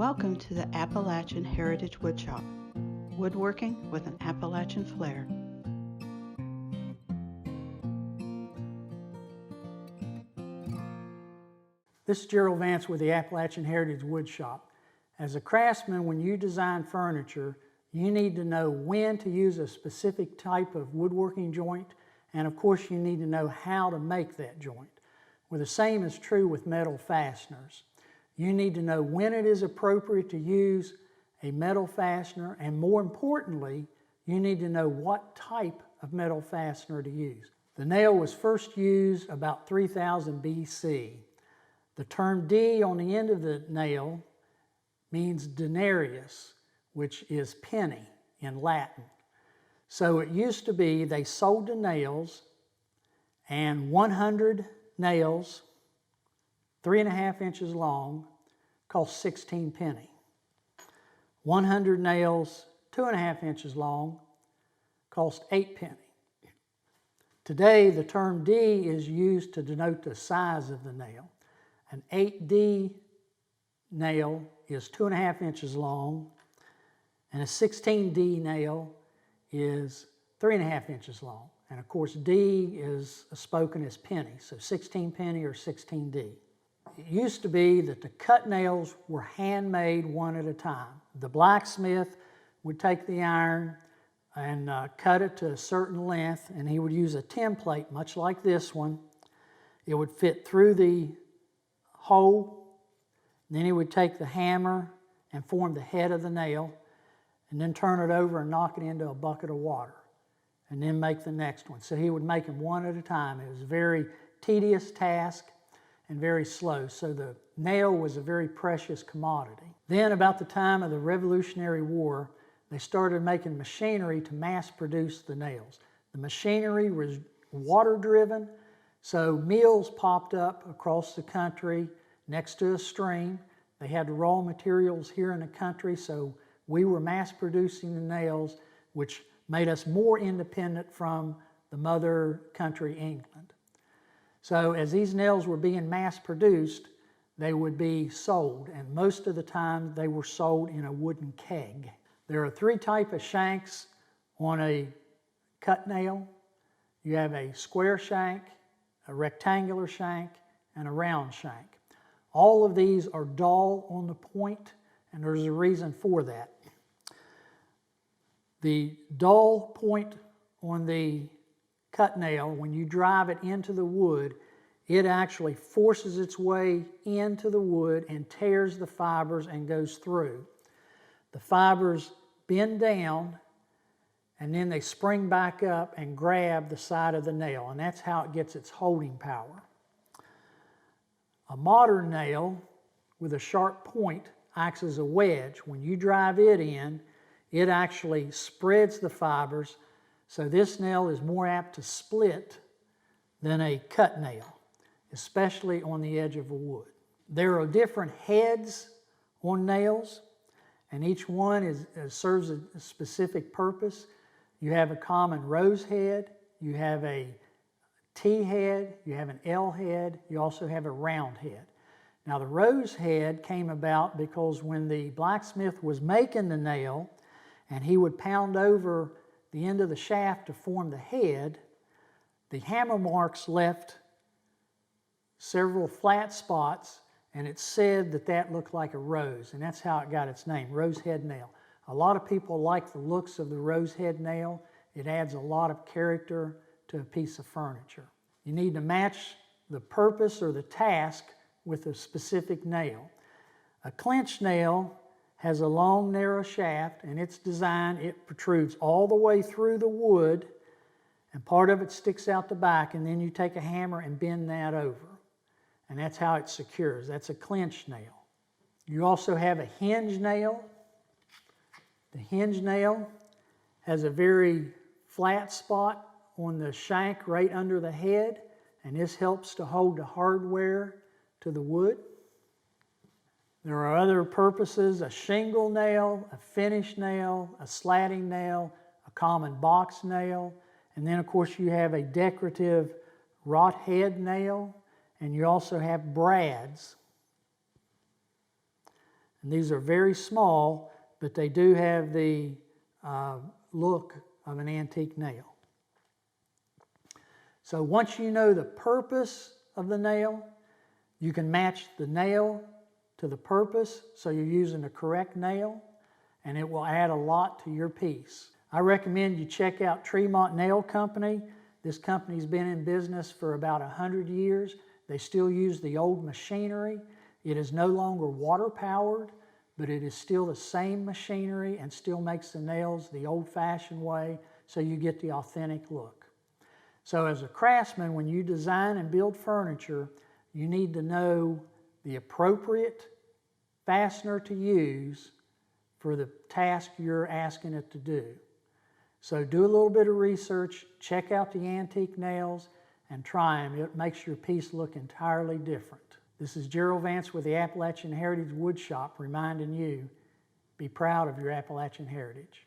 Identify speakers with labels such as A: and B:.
A: Welcome to the Appalachian Heritage Woodshop, woodworking with an Appalachian flair.
B: This is Jerill with the Appalachian Heritage Woodshop. As a craftsman, when you design furniture, you need to know when to use a specific type of woodworking joint, and of course you need to know how to make that joint. Well, the same is true with metal fasteners. You need to know when it is appropriate to use a metal fastener, and more importantly, you need to know what type of metal fastener to use. The nail was first used about 3000 BC. The term D on the end of the nail means denarius, which is penny in Latin. So it used to be they sold the nails, and 100 nails, 3.5 inches long, cost 16 penny. 100 nails, 2.5 inches long, cost 8 penny. Today, the term D is used to denote the size of the nail. An 8D nail is 2.5 inches long, and a 16D nail is 3.5 inches long. And of course, D is spoken as penny, so 16 penny or 16D. It used to be that the cut nails were handmade one at a time. The blacksmith would take the iron and cut it to a certain length, and he would use a template, much like this one. It would fit through the hole. Then he would take the hammer and form the head of the nail, and then turn it over and knock it into a bucket of water, and then make the next one. So he would make them one at a time. It was a very tedious task and very slow. So the nail was a very precious commodity. Then about the time of the Revolutionary War, they started making machinery to mass produce the nails. The machinery was water driven, so mills popped up across the country next to a stream. They had the raw materials here in the country, so we were mass producing the nails, which made us more independent from the mother country, England. So as these nails were being mass produced, they would be sold, and most of the time they were sold in a wooden keg. There are 3 types of shanks on a cut nail. You have a square shank, a rectangular shank, and a round shank. All of these are dull on the point, and there's a reason for that. The dull point on the cut nail, when you drive it into the wood, it actually forces its way into the wood and tears the fibers and goes through. The fibers bend down, and then they spring back up and grab the side of the nail, and that's how it gets its holding power. A modern nail with a sharp point acts as a wedge. When you drive it in, it actually spreads the fibers, so this nail is more apt to split than a cut nail, especially on the edge of a wood. There are different heads on nails, and each one serves a specific purpose. You have a common rose head, you have a T head, you have an L head, you also have a round head. Now the rose head came about because when the blacksmith was making the nail and he would pound over the end of the shaft to form the head, the hammer marks left several flat spots, and it said that that looked like a rose, and that's how it got its name, rose head nail. A lot of people like the looks of the rose head nail. It adds a lot of character to a piece of furniture. You need to match the purpose or the task with a specific nail. A clinch nail has a long, narrow shaft, and its design, it protrudes all the way through the wood, and part of it sticks out the back, and then you take a hammer and bend that over, and that's how it secures. That's a clinch nail. You also have a hinge nail. The hinge nail has a very flat spot on the shank right under the head, and this helps to hold the hardware to the wood. There are other purposes: a shingle nail, a finish nail, a slatting nail, a common box nail, and then of course you have a decorative wrought head nail, and you also have brads. And these are very small, but they do have the look of an antique nail. So once you know the purpose of the nail, you can match the nail to the purpose, so you're using the correct nail, and it will add a lot to your piece. I recommend you check out Tremont Nail Company. This company's been in business for about 100 years. They still use the old machinery. It is no longer water powered, but it is still the same machinery and still makes the nails the old-fashioned way, so you get the authentic look. So as a craftsman, when you design and build furniture, you need to know the appropriate fastener to use for the task you're asking it to do. So do a little bit of research, check out the antique nails, and try them. It makes your piece look entirely different. This is Jerill Vance with the Appalachian Heritage Woodshop reminding you, be proud of your Appalachian heritage.